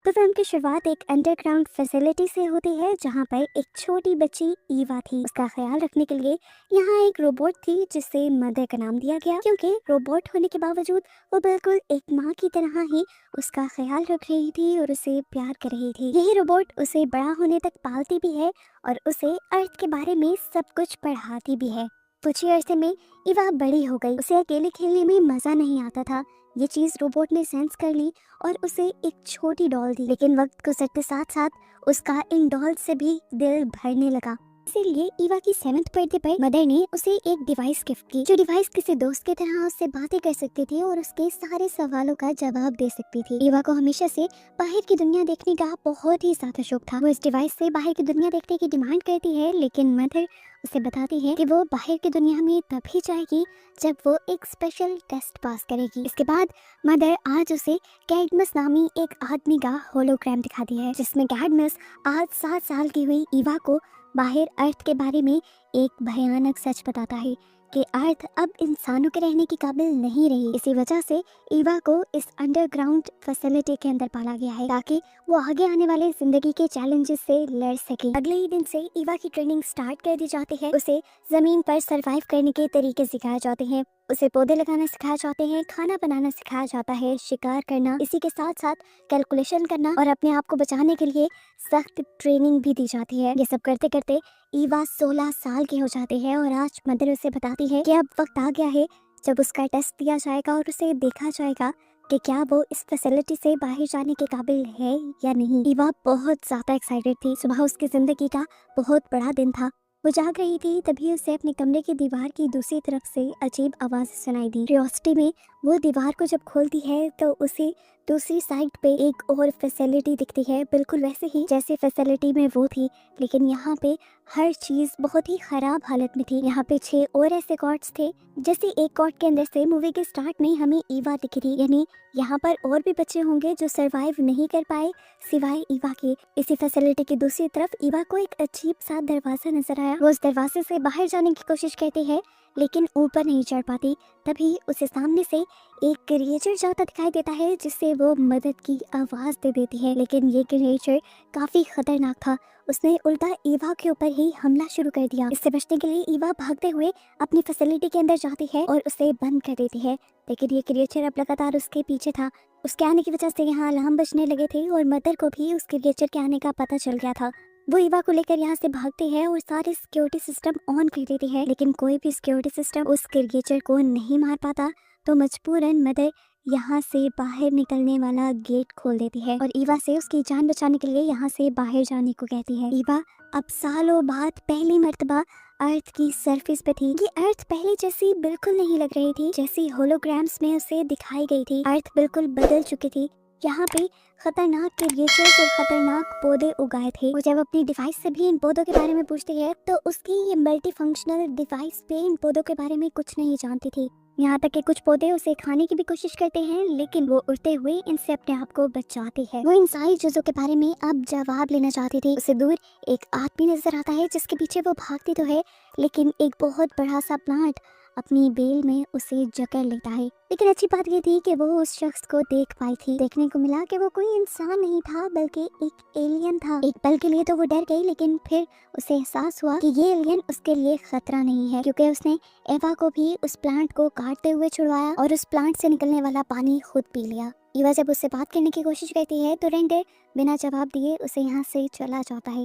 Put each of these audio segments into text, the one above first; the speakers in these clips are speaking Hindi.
तो फिल्म की शुरुआत एक अंडरग्राउंड फैसिलिटी से होती है जहाँ पर एक छोटी बच्ची ईवा थी। उसका ख्याल रखने के लिए यहाँ एक रोबोट थी जिसे मदर का नाम दिया गया, क्योंकि रोबोट होने के बावजूद वो बिल्कुल एक माँ की तरह ही उसका ख्याल रख रही थी और उसे प्यार कर रही थी। यही रोबोट उसे बड़ा होने तक पालती भी है और उसे अर्थ के बारे में सब कुछ पढ़ाती भी है। कुछ ही अरसे में ईवा बड़ी हो गई। उसे अकेले खेलने में मजा नहीं आता था। ये चीज रोबोट ने सेंस कर ली और उसे एक छोटी डॉल दी। लेकिन वक्त गुजरते साथ साथ उसका इन डॉल से भी दिल भरने लगा। इसीलिए ईवा की 7th बर्थडे पर मदर ने उसे एक डिवाइस गिफ्ट की, जो डिवाइस किसी दोस्त की तरह उससे बातें कर सकती थी और उसके सारे सवालों का जवाब दे सकती थी। ईवा को हमेशा से बाहर की दुनिया देखने का बहुत ही ज्यादा शौक था। वो इस डिवाइस से बाहर की दुनिया देखने की डिमांड करती है, लेकिन मदर उसे बताती है कि वो बाहर की दुनिया में तभी जाएगी जब वो एक स्पेशल टेस्ट पास करेगी। इसके बाद मदर आज उसे कैडमस नामी एक आदमी का होलोग्राम दिखाती है, जिसमें कैडमस आज 7 साल की हुई ईवा को बाहर अर्थ के बारे में एक भयानक सच बताता है कि अर्थ अब इंसानों के रहने की काबिल नहीं रही। इसी वजह से ईवा को इस अंडरग्राउंड फैसिलिटी के अंदर पाला गया है ताकि वो आगे आने वाले जिंदगी के चैलेंजेस से लड़ सके। अगले ही दिन से ईवा की ट्रेनिंग स्टार्ट कर दी जाती है। उसे जमीन पर सरवाइव करने के तरीके सिखाए जाते हैं। उसे पौधे लगाना सिखाया जाते हैं, खाना बनाना सिखाया जाता है, शिकार करना, इसी के साथ साथ कैलकुलेशन करना और अपने आप को बचाने के लिए सख्त ट्रेनिंग भी दी जाती है। ये सब करते करते ईवा 16 साल की हो जाती है और आज मदर उसे बताती है कि अब वक्त आ गया है जब उसका टेस्ट दिया जाएगा और उसे देखा जाएगा कि क्या वो इस फैसिलिटी से बाहर जाने के काबिल है या नहीं। ईवा बहुत ज्यादा एक्साइटेड थी। सुबह उसकी जिंदगी का बहुत बड़ा दिन था। वो जाग रही थी, तभी उसे अपने कमरे की दीवार की दूसरी तरफ से अजीब आवाज सुनाई दी। क्यूरियोसिटी में वो दीवार को जब खोलती है तो उसे दूसरी साइड पे एक और फैसिलिटी दिखती है, बिल्कुल वैसे ही जैसे फैसिलिटी में वो थी, लेकिन यहाँ पे हर चीज बहुत ही खराब हालत में थी। यहाँ पे 6 और ऐसे कॉर्ड्स थे। जैसे एक कॉर्ड के अंदर से मूवी के स्टार्ट में हमें ईवा दिखी थी, यानी यहाँ पर और भी बच्चे होंगे जो सरवाइव नहीं कर पाए सिवाय ईवा के। इसी फैसिलिटी की दूसरी तरफ ईवा को एक अजीब सा दरवाजा नजर आया। वो उस दरवाजे से बाहर जाने की कोशिश करती है, लेकिन ऊपर नहीं चढ़ पाती। तभी उसे सामने से एक क्रिएचर जाता दिखाई देता है, जिससे वो मदद की आवाज दे देती है। लेकिन ये क्रिएचर काफी खतरनाक था। उसने उल्टा ईवा के ऊपर ही हमला शुरू कर दिया। इससे बचने के लिए ईवा भागते हुए अपनी फैसिलिटी के अंदर जाती है और उसे बंद कर देती है। लेकिन ये क्रिएचर अब लगातार उसके पीछे था। उसके आने की वजह से यहाँ अलार्म बजने लगे थे और मदर को भी उस क्रिएचर के आने का पता चल गया था। वो ईवा को लेकर यहाँ से भागती है और सारे सिक्योरिटी सिस्टम ऑन कर देती है, लेकिन कोई भी सिक्योरिटी सिस्टम उस क्रिएचर को नहीं मार पाता। तो मजबूरन मदर यहाँ से बाहर निकलने वाला गेट खोल देती है और ईवा से उसकी जान बचाने के लिए यहाँ से बाहर जाने को कहती है। ईवा अब सालों बाद पहली मर्तबा अर्थ की सरफेस पे थी। ये अर्थ पहले जैसी बिल्कुल नहीं लग रही थी जैसी होलोग्राम्स में उसे दिखाई गई थी। अर्थ बिल्कुल बदल चुकी थी। यहाँ पे खतरनाक क्रिएचर्स और खतरनाक पौधे उगाए थे। वो जब अपनी डिवाइस से भी इन पौधों के बारे में पूछती है तो उसकी ये मल्टी फंक्शनल डिवाइस पे इन पौधों के बारे में कुछ नहीं जानती थी। यहाँ तक कि कुछ पौधे उसे खाने की भी कोशिश करते हैं, लेकिन वो उड़ते हुए इनसे अपने आप को बचाती है। वो इन सारी चीजों के बारे में अब जवाब लेना चाहती थी। उसे दूर एक आदमी नजर आता है जिसके पीछे वो भागती तो है, लेकिन एक बहुत बड़ा सा प्लांट अपनी बेल में उसे जकड़ लेता है। लेकिन अच्छी बात ये थी कि वो उस शख्स को देख पाई थी। देखने को मिला कि वो कोई इंसान नहीं था बल्कि एक एलियन था। एक पल के लिए तो वो डर गई, लेकिन फिर उसे एहसास हुआ कि ये एलियन उसके लिए खतरा नहीं है, क्योंकि उसने एवा को भी उस प्लांट को काटते हुए छुड़वाया और उस प्लांट से निकलने वाला पानी खुद पी लिया। ईवा जब उससे बात करने की कोशिश करती है तो रेंडर बिना जवाब दिए उसे यहाँ से चला जाता है।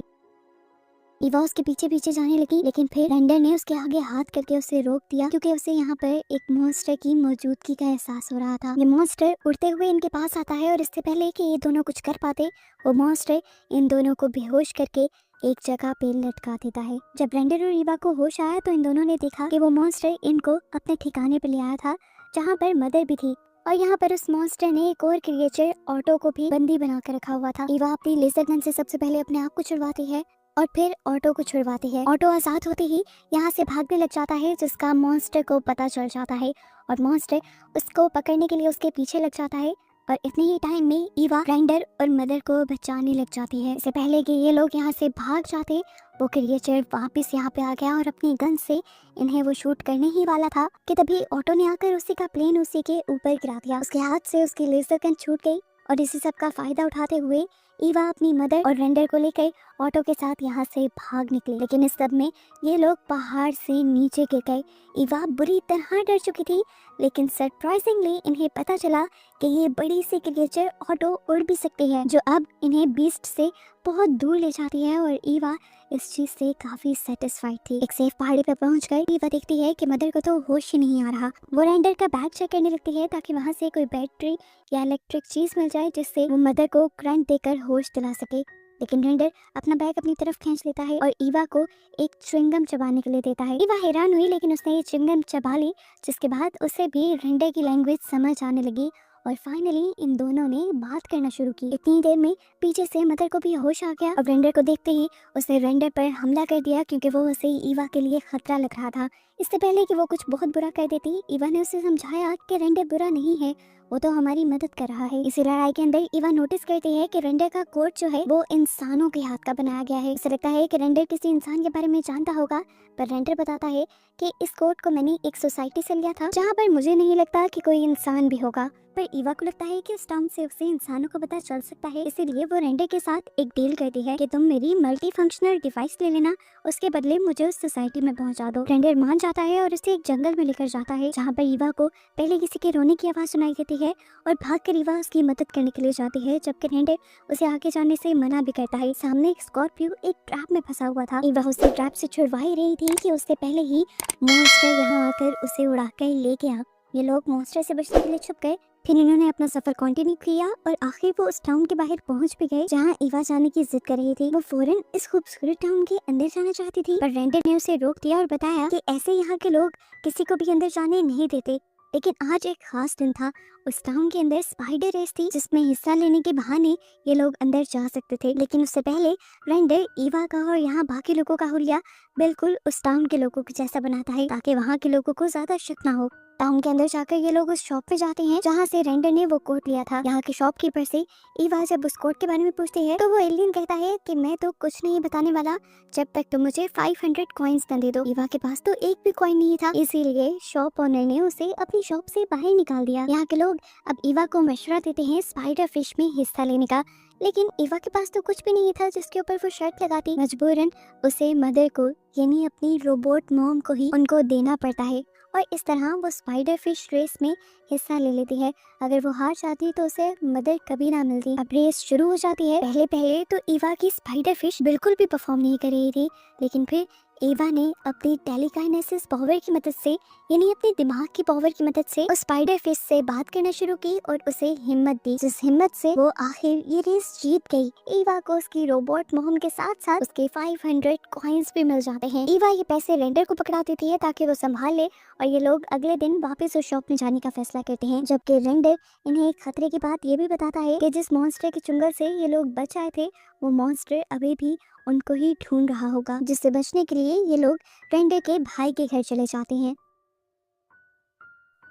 ईवा उसके पीछे पीछे जाने लगी, लेकिन फिर रेंडर ने उसके आगे हाथ करके उसे रोक दिया, क्योंकि उसे यहाँ पर एक मॉन्स्टर की मौजूदगी का एहसास हो रहा था। ये मॉन्स्टर उड़ते हुए इनके पास आता है और इससे पहले कि ये दोनों कुछ कर पाते, वो मॉन्स्टर इन दोनों को बेहोश करके एक जगह पे लटका देता है। जब रेंडर और ईवा को होश आया तो इन दोनों ने देखा कि वो मॉन्स्टर इनको अपने ठिकाने पे ले आया था, जहाँ पर मदर भी थी। और यहाँ पर उस मॉन्स्टर ने एक और क्रिएचर ऑटो को भी बंदी बना कर रखा हुआ था। ईवा अपनी लेजर गन से सबसे पहले अपने आप को छुड़वाती है और फिर ऑटो को छुड़वाती है। ऑटो आजाद होते ही यहाँ से भागने लग जाता है, जिसका मॉन्स्टर को पता चल जाता है और मॉन्स्टर उसको पकड़ने के लिए उसके पीछे लग जाता है। और इतने ही टाइम में ईवा ग्राइंडर और मदर को बचाने लग जाती है। इससे पहले कि ये लोग यहाँ से भाग जाते, वो क्रिएचर वापस यहाँ पे आ गया और अपनी गन से इन्हें वो शूट करने ही वाला था कि तभी ऑटो ने आकर उसी का प्लेन उसी के ऊपर गिरा दिया। उसके हाथ से उसकी लेजर गन छूट गई और इसी सब का फायदा उठाते हुए ईवा अपनी मदर और रेंडर को लेकर ऑटो के साथ यहाँ से भाग निकले। लेकिन इस सब में ये लोग पहाड़ से नीचे गिर गए। ईवा बुरी तरह डर चुकी थी, लेकिन सरप्राइजिंगली इन्हें पता चला कि ये बड़ी सी क्रिएचर ऑटो उड़ भी सकती है, जो अब इन्हें बीस्ट से बहुत दूर ले जाती है। और ईवा इस चीज से काफी सेटिस्फाइड थी। एक सेफ पहाड़ी पर पहुंच कर ईवा देखती है कि मदर को तो होश ही नहीं आ रहा। वो रेंडर का बैग चेक करने लगती है ताकि वहां से कोई बैटरी या इलेक्ट्रिक चीज मिल जाए जिससे वो मदर को करंट देकर होश दिला सके। लेकिन रेंडर अपना बैग अपनी तरफ खींच लेता है और ईवा को एक च्युइंगम चबाने के लिए देता है। ईवा हैरान हुई, लेकिन उसने ये च्युइंगम चबा ली, जिसके बाद उसे भी रेंडर की लैंग्वेज समझ आने लगी और फाइनली इन दोनों ने बात करना शुरू की। इतनी देर में पीछे से मदर को भी होश आ गया और रेंडर को देखते ही उसने रेंडर पर हमला कर दिया, क्योंकि वो उसे ईवा के लिए खतरा लग रहा था। इससे पहले कि वो कुछ बहुत बुरा कर देती, ईवा ने उसे समझाया कि रेंडर बुरा नहीं है, वो तो हमारी मदद कर रहा है। इसी लड़ाई के अंदर ईवा नोटिस करती है कि रेंडर का कोट जो है वो इंसानों के हाथ का बनाया गया है। उसे लगता है कि रेंडर किसी इंसान के बारे में जानता होगा, पर रेंडर बताता है कि इस कोट को मैंने एक सोसाइटी से लिया था जहाँ पर मुझे नहीं लगता कि कोई इंसान भी होगा। पर ईवा को लगता है कि इस टर्म से उसे इंसानों को पता चल सकता है, इसीलिए वो रेंडर के साथ एक डील करती है कि तुम मेरी मल्टी फंक्शनल डिवाइस ले लेना, उसके बदले मुझे उस सोसाइटी में पहुंचा दो। रेंडर मान जाता है और उसे एक जंगल में लेकर जाता है, जहाँ पर ईवा को पहले किसी के रोने की आवाज सुनाई देती है और भागकर ईवा उसकी मदद करने के लिए जाती है, जबकि रेंडर उसे आगे जाने से मना भी करता है। सामने एक स्कॉर्पियो एक ट्रैप में फंसा हुआ था। ईवा उसे ट्रैप से छुड़वा ही रही थी कि उससे पहले ही मॉन्स्टर यहाँ आकर उसे उड़ाकर ले गया। ये लोग मॉन्स्टर से बचने के लिए छुप गए। फिर इन्होंने अपना सफर कंटिन्यू किया और आखिर वो उस टाउन के बाहर पहुंच भी गए जहां ईवा जाने की जिद कर रही थी। वो फौरन इस खूबसूरत टाउन के अंदर जाना चाहती थी, पर रेंडर ने उसे रोक दिया और बताया कि ऐसे यहाँ के लोग किसी को भी अंदर जाने नहीं देते। लेकिन आज एक खास दिन था। उस टाउन के अंदर स्पाइडर रेस थी, जिसमें हिस्सा लेने के बहाने ये लोग अंदर जा सकते थे। लेकिन उससे पहले रेंडर ईवा का और यहाँ बाकी लोगों का हुलिया बिल्कुल उस टाउन के लोगों को जैसा बनाता है, ताकि वहाँ के लोगों को ज्यादा शक ना हो। टाउन के अंदर जाकर ये लोग उस शॉप पे जाते हैं जहाँ से रेंडर ने वो कोट लिया था। यहाँ के शॉपकीपर से ईवा जब उस कोट के बारे में पूछती है तो वो एलियन कहता है कि मैं तो कुछ नहीं बताने वाला जब तक तुम मुझे 500 कॉइन्स न दे दो। ईवा के पास तो एक भी कॉइन नहीं था, इसीलिए शॉप ओनर ने उसे अपनी शॉप से बाहर निकाल दिया। यहाँ के लोग अब ईवा को मशवरा देते हैं स्पाइडर फिश में हिस्सा लेने का, लेकिन ईवा के पास तो कुछ भी नहीं था जिसके ऊपर वो शर्त लगाती। मजबूरन उसे मदर को यानी अपनी रोबोट मॉम को ही उनको देना पड़ता है और इस तरह वो स्पाइडर फिश रेस में हिस्सा ले लेती है। अगर वो हार जाती तो उसे मदर कभी ना मिलती। अब रेस शुरू हो जाती है। पहले पहले तो ईवा की स्पाइडर फिश बिल्कुल भी परफॉर्म नहीं कर रही थी, लेकिन फिर ईवा ने अपनी टेलीकाइनेसिस पावर की मदद से यानी अपने दिमाग की पावर की मदद से उस स्पाइडर फिश से बात करना शुरू की और उसे हिम्मत दी, जिस हिम्मत से वो आखिर ये रेस जीत गई। ईवा को उसकी रोबोट मोहम के साथ साथ उसके 500 कॉइन्स भी मिल जाते हैं। ईवा ये पैसे रेंडर को पकड़ा देती है ताकि वो संभाल ले और ये लोग अगले दिन वापस उस शॉप में जाने का फैसला करते हैं, जबकि रेंडर इन्हें एक खतरे की बात ये भी बताता है कि जिस मॉन्स्टर के चुंगल से ये लोग बच आए थे वो मॉन्स्टर अभी भी उनको ही ढूंढ रहा होगा, जिससे बचने के लिए ये लोग रेंडर के भाई के घर चले जाते हैं।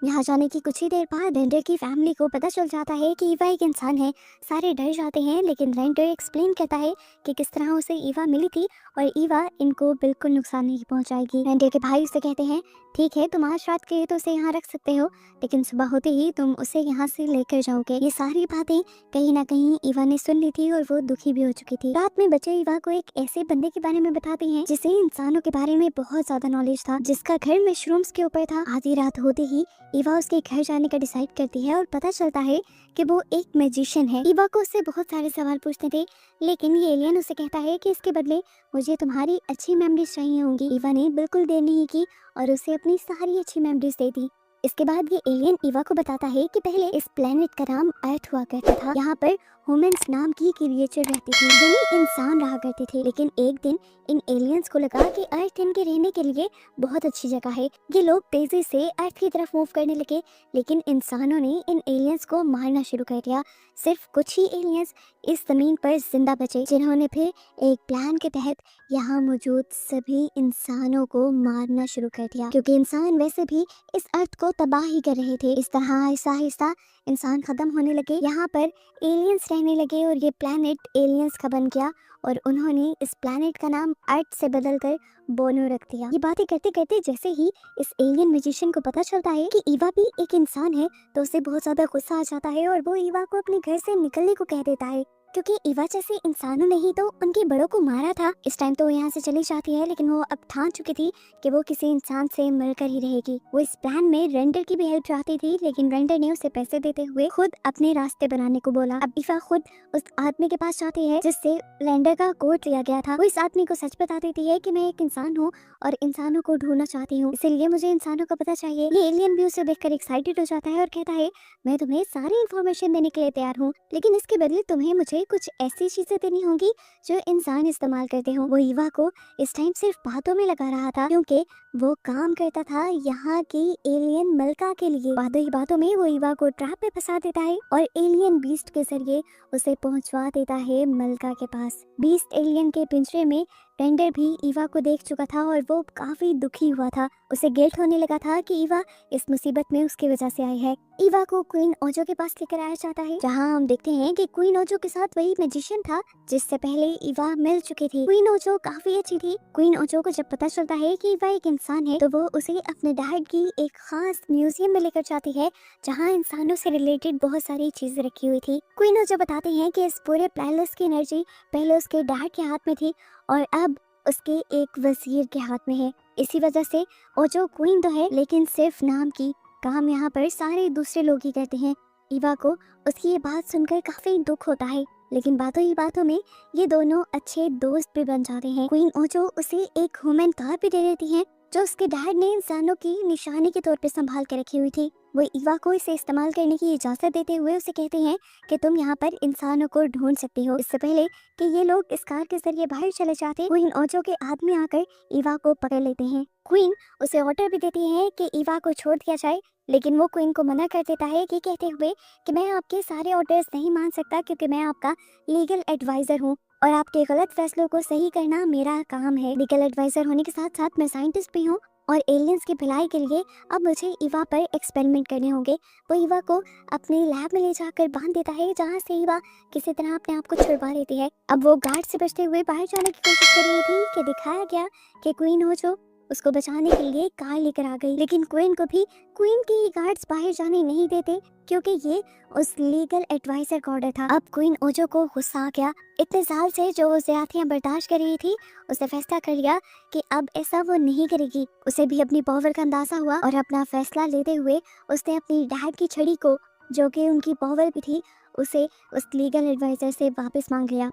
यहाँ जाने की कुछ ही देर बाद रेंडर की फैमिली को पता चल जाता है कि ईवा एक इंसान है। सारे डर जाते हैं, लेकिन रेंडर एक्सप्लेन करता है कि किस तरह उसे ईवा मिली थी और ईवा इनको बिल्कुल नुकसान नहीं पहुंचाएगी। रेंडर के भाई उसे कहते हैं ठीक है, तुम आज रात के लिए तो उसे यहाँ रख सकते हो, लेकिन सुबह होते ही तुम उसे यहाँ से लेकर जाओगे। ये सारी बातें कहीं ना कहीं ईवा ने सुन ली थी और वो दुखी भी हो चुकी थी। रात में बच्चे ईवा को एक ऐसे बंदे के बारे में बताते हैं जिसे इंसानों के बारे में बहुत ज्यादा नॉलेज था, जिसका घर मशरूम्स के ऊपर था। आधी रात होते ही ईवा उसके घर जाने का डिसाइड करती है और पता चलता है कि वो एक मैजिशियन है। ईवा को उससे बहुत सारे सवाल पूछने थे, लेकिन ये एलियन उसे कहता है कि इसके बदले मुझे तुम्हारी अच्छी मेमोरीज चाहिए होंगी। ईवा ने बिल्कुल देर नहीं की और उसे अपनी सारी अच्छी मेमोरीज दे दी। इसके बाद ये एलियन ईवा को बताता है कि पहले इस प्लेनेट का नाम अर्थ हुआ करता था। यहाँ पर ह्यूमंस नाम की क्रिएचर रहती थी, यानी इंसान रहा करते थे। लेकिन एक दिन इन एलियंस को लगा कि अर्थ इनके रहने के लिए बहुत अच्छी जगह है। ये लोग तेजी से अर्थ की तरफ मूव करने लगे, लेकिन इंसानों ने इन एलियंस को मारना शुरू कर दिया। सिर्फ कुछ ही एलियंस इस जमीन पर जिंदा बचे, जिन्होंने फिर एक प्लान के तहत यहाँ मौजूद सभी इंसानों को मारना शुरू कर दिया, क्योंकि इंसान वैसे भी इस अर्थ को तबाह ही कर रहे थे। इस तरह आहिस्ता आहिस्ता इंसान खत्म होने लगे। यहाँ पर एलियंस रहने रहने लगे और ये प्लैनेट एलियंस का बन गया और उन्होंने इस प्लैनेट का नाम अर्थ से बदलकर बोनो रख दिया। ये बातें करते करते जैसे ही इस एलियन मैजिशियन को पता चलता है कि ईवा भी एक इंसान है तो उसे बहुत ज्यादा गुस्सा आ जाता है और वो ईवा को अपने घर से निकलने को कह देता है, क्योंकि ईवा जैसे इंसानों ने ही तो उनके बड़ों को मारा था। इस टाइम तो वो यहाँ से चली जाती है, लेकिन वो अब ठान चुकी थी कि वो किसी इंसान से मिलकर ही रहेगी। वो इस प्लान में रेंडर की भी हेल्प चाहती थी, लेकिन रेंडर ने उसे पैसे देते हुए खुद अपने रास्ते बनाने को बोला। अब ईवा खुद उस आदमी के पास जाती है जिससे रेंडर का कोड लिया गया था। वो इस आदमी को सच बता देती है कि मैं एक इंसान हूँ और इंसानों को ढूंढना चाहती हूँ, इसलिए मुझे इंसानों का पता चाहिए। ये एलियन भी उसे देखकर एक्साइटेड हो जाता है और कहता है मैं तुम्हें सारी इन्फॉर्मेशन देने के लिए तैयार हूँ, लेकिन इसके बदले तुम्हें मुझे कुछ ऐसी चीजें देनी होंगी जो इंसान इस्तेमाल करते हो। वो ईवा को इस टाइम सिर्फ बातों में लगा रहा था, क्योंकि वो काम करता था यहाँ की एलियन मलका के लिए। बातों ही बातों में वो ईवा को ट्रैप पे फंसा देता है और एलियन बीस्ट के जरिए उसे पहुंचवा देता है मलका के पास। बीस्ट एलियन के पिंजरे में रेंडर भी ईवा को देख चुका था और वो काफी दुखी हुआ था। उसे गिल्ट होने लगा था कि ईवा इस मुसीबत में उसकी वजह से आई है। ईवा को क्वीन ओजो के पास लेकर आया जाता है, जहां हम देखते हैं कि क्वीन ओजो के साथ वही मैजिशियन था जिससे पहले ईवा मिल चुकी थी। क्वीन ओजो काफी अच्छी थी। क्वीन ओजो को जब पता चलता है कि ईवा एक इंसान है तो वो उसे अपने डैड की एक खास म्यूजियम में लेकर जाती है, जहाँ इंसानों से रिलेटेड बहुत सारी चीजें रखी हुई थी। क्वीन ओजो बताते हैं कि इस पूरे पैलेस की एनर्जी पहले उसके डैड के हाथ में थी और अब उसके एक वजीर के हाथ में है। इसी वजह से ओजो क्वीन तो है, लेकिन सिर्फ नाम की काम यहाँ पर सारे दूसरे लोग ही करते हैं। ईवा को उसकी ये बात सुनकर काफी दुख होता है, लेकिन बातों ही बातों में ये दोनों अच्छे दोस्त भी बन जाते हैं। क्वीन ओजो उसे एक ह्यूमन कार भी दे देती है जो उसके डैड ने इंसानों की निशानी के तौर पे संभाल के रखी हुई थी। वो ईवा को इसे इस्तेमाल करने की इजाजत देते हुए उसे कहते हैं कि तुम यहाँ पर इंसानों को ढूंढ सकती हो। इससे पहले कि ये लोग इस कार के जरिए बाहर चले जाते, क्वीन ओजो के आदमी आकर ईवा को पकड़ लेते हैं। क्वीन उसे ऑर्डर भी देती है कि ईवा को छोड़ दिया जाए, लेकिन वो क्वीन को मना कर देता है कि कहते हुए कि मैं आपके सारे ऑर्डर्स नहीं मान सकता, क्योंकि मैं आपका लीगल एडवाइजर हूँ और आपके गलत फैसलों को सही करना मेरा काम है। लीगल एडवाइजर होने के साथ साथ मैं साइंटिस्ट भी हूँ और एलियंस की भलाई के लिए अब मुझे ईवा पर एक्सपेरिमेंट करने होंगे। वो ईवा को अपने लैब में ले जाकर बांध देता है, जहाँ से ईवा किसी तरह अपने आप को छुड़वा लेती है। अब वो गार्ड से बचते हुए बाहर जाने की कोशिश कर रही थी कि दिखाया गया कि क्वीन ओजो उसको बचाने के लिए कार लेकर आ गई, लेकिन क्वीन को भी क्वीन के गार्ड्स बाहर जाने नहीं देते, क्योंकि ये उस लीगल एडवाइजर का ऑर्डर था। अब क्वीन ओजो को गुस्सा आ गया। इतने साल से जो ज्यादतियां बर्दाश्त कर रही थी, उसने फैसला कर लिया कि अब ऐसा वो नहीं करेगी। उसे भी अपनी पावर का अंदाजा हुआ और अपना फैसला लेते हुए उसने अपनी डैड की छड़ी को, जो कि उनकी पावर भी थी, उसे उस लीगल एडवाइजर से वापस मांग लिया।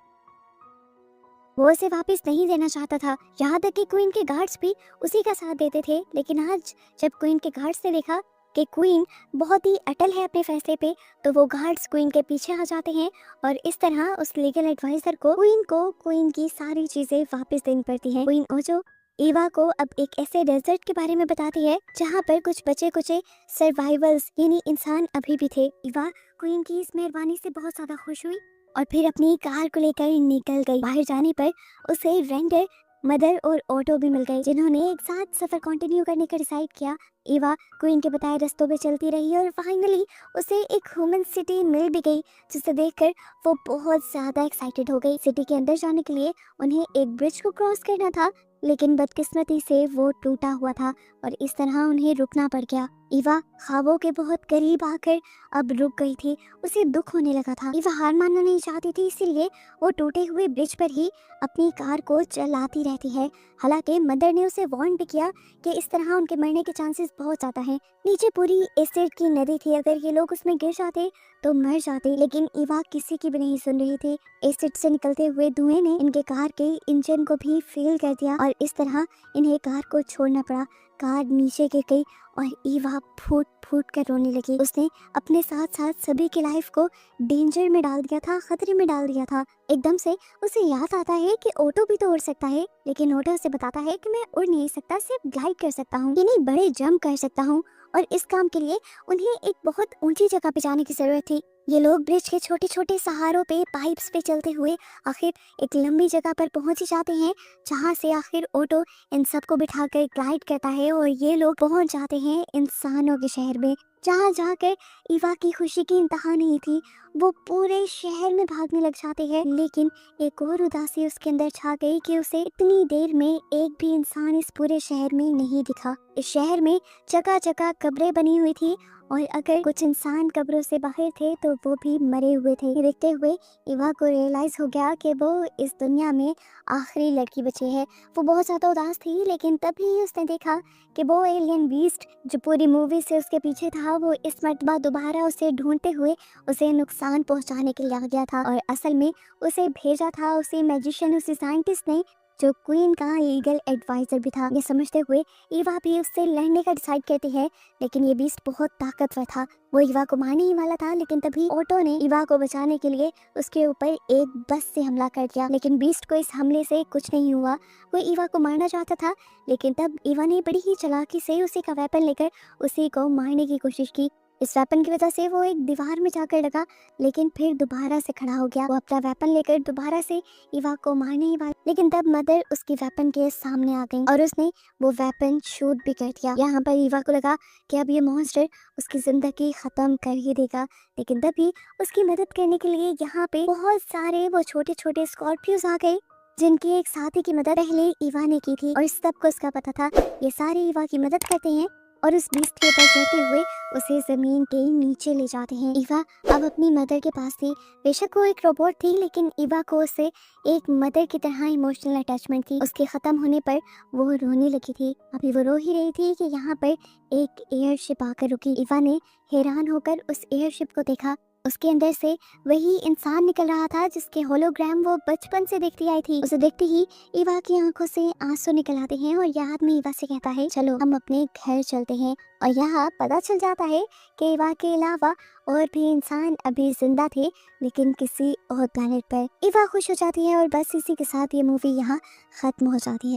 वो उसे वापस नहीं देना चाहता था, यहाँ तक कि क्वीन के गार्ड्स भी उसी का साथ देते थे। लेकिन आज जब क्वीन के गार्ड्स ने देखा कि क्वीन बहुत ही अटल है अपने फैसले पे, तो वो गार्ड्स क्वीन के पीछे आ जाते हैं और इस तरह उस लीगल एडवाइजर को क्वीन की सारी चीजें वापस देनी पड़ती हैं। क्वीन ओजो ईवा को अब एक ऐसे डेजर्ट के बारे में बताती है जहाँ पर कुछ बचे कुचे सर्वाइवल्स यानी इंसान अभी भी थे। ईवा क्वीन की इस मेहरबानी से बहुत ज्यादा खुश हुई और फिर अपनी कार को लेकर निकल गई। बाहर जाने पर उसे रेंडर, मदर और ऑटो भी मिल गए, जिन्होंने एक साथ सफर कंटिन्यू करने का डिसाइड किया। ईवा क्वीन के बताए रास्तों पे चलती रही और फाइनली उसे एक ह्यूमन सिटी मिल भी गई, जिसे देखकर वो बहुत ज्यादा एक्साइटेड हो गई। सिटी के अंदर जाने के लिए उन्हें एक ब्रिज को क्रॉस करना था, लेकिन बदकिस्मती से वो टूटा हुआ था और इस तरह उन्हें रुकना पड़ गया। ईवा ख्वाबों के बहुत करीब आकर अब रुक गई थी। उसे दुख होने लगा था। ईवा हार मानना नहीं चाहती थी, इसीलिए वो टूटे हुए ब्रिज पर ही अपनी कार को चलाती रहती है। हालांकि मदर ने उसे वार्न भी किया कि इस तरह उनके मरने के चांसेस बहुत ज्यादा हैं। नीचे पूरी एसिड की नदी थी, अगर ये लोग उसमें गिर जाते तो मर जाते, लेकिन ईवा किसी की भी नहीं सुन रही थी। एसिड से निकलते हुए धुएं ने इनके कार के इंजन को भी फेल कर दिया और इस तरह इन्हें कार को छोड़ना पड़ा। कार नीचे गिर गई और ईवा फूट फूट कर रोने लगी। उसने अपने साथ साथ सभी की लाइफ को डेंजर में डाल दिया था, खतरे में डाल दिया था। एकदम से उसे याद आता है कि ऑटो भी तो उड़ सकता है, लेकिन ऑटो उसे बताता है कि मैं उड़ नहीं सकता, सिर्फ ग्लाइड कर सकता हूँ, यानी बड़े जंप कर सकता हूँ। और इस काम के लिए उन्हें एक बहुत ऊंची जगह पे जाने की जरूरत थी, ये लोग ब्रिज के छोटे छोटे सहारों पे पाइप्स पे चलते हुए आखिर एक लंबी जगह पर पहुंच ही जाते हैं, जहां से आखिर ऑटो इन सबको बिठाकर गाइड करता है और ये लोग पहुंच जाते हैं इंसानों के शहर में। जहां जाकर ईवा की खुशी की इंतहा नहीं थी। वो पूरे शहर में भागने लग जाते हैं, लेकिन एक और उदासी उसके अंदर छा गई कि उसे इतनी देर में एक भी इंसान इस पूरे शहर में नहीं दिखा। इस शहर में जगह जगह कब्रें बनी हुई थी और अगर कुछ इंसान कब्रों से बाहर थे तो वो भी मरे हुए थे। ये देखते हुए ईवा को रियलाइज हो गया कि वो इस दुनिया में आखिरी लड़की बची है। वो बहुत ज़्यादा उदास थी, लेकिन तभी उसने देखा कि वो एलियन बीस्ट जो पूरी मूवी से उसके पीछे था, वो इस मर्तबा दोबारा उसे ढूंढते हुए उसे नुकसान पहुंचाने के लिए आ गया था। और असल में उसे भेजा था उसी मैजिशियन, उसी साइंटिस्ट ने, जो क्वीन का लीगल एडवाइजर भी था। ये समझते हुए ईवा भी उससे लड़ने का डिसाइड करती है, लेकिन ये बीस्ट बहुत ताकतवर था। वो ईवा को मारने ही वाला था, लेकिन तभी ऑटो ने ईवा को बचाने के लिए उसके ऊपर एक बस से हमला कर दिया। लेकिन बीस्ट को इस हमले से कुछ नहीं हुआ। वो ईवा को मारना चाहता था, लेकिन तब ईवा ने बड़ी ही चालाकी से उसी का वेपन लेकर उसी को मारने की कोशिश की। इस वेपन की वजह से वो एक दीवार में जाकर लगा, लेकिन फिर दोबारा से खड़ा हो गया। वो अपना वेपन लेकर दोबारा से ईवा को मारने ही वाला, लेकिन तब मदर उसकी वेपन के सामने आ गई और उसने वो वेपन शूट भी कर दिया। यहाँ पर ईवा को लगा कि अब ये मॉन्स्टर उसकी जिंदगी खत्म कर ही देगा, लेकिन तभी उसकी मदद करने के लिए यहाँ पे बहुत सारे वो छोटे छोटे स्कॉर्पियोज आ गए, जिनकी एक साथी की मदद पहले ईवा ने की थी और इस सबको उसका पता था। ये सारे ईवा की मदद करते हैं और उस बीस्ट के ऊपर चढ़ते हुए उसे जमीन के नीचे ले जाते हैं। ईवा अब अपनी मदर के पास थी। बेशक वो एक रोबोट थी, लेकिन ईवा को उससे एक मदर की तरह इमोशनल अटैचमेंट थी। उसके खत्म होने पर वो रोने लगी थी। अभी वो रो ही रही थी कि यहाँ पर एक एयरशिप आकर रुकी। ईवा ने हैरान होकर उस एयरशिप को देखा। उसके अंदर से वही इंसान निकल रहा था जिसके होलोग्राम वो बचपन से देखती आई थी। उसे देखते ही ईवा की आंखों से आंसू निकल आते हैं और यह आदमी ईवा से कहता है, चलो हम अपने घर चलते हैं। और यहाँ पता चल जाता है कि ईवा के अलावा और भी इंसान अभी जिंदा थे, लेकिन किसी और प्लेनेट पर। ईवा खुश हो जाती है और बस इसी के साथ ये मूवी यहाँ खत्म हो जाती है।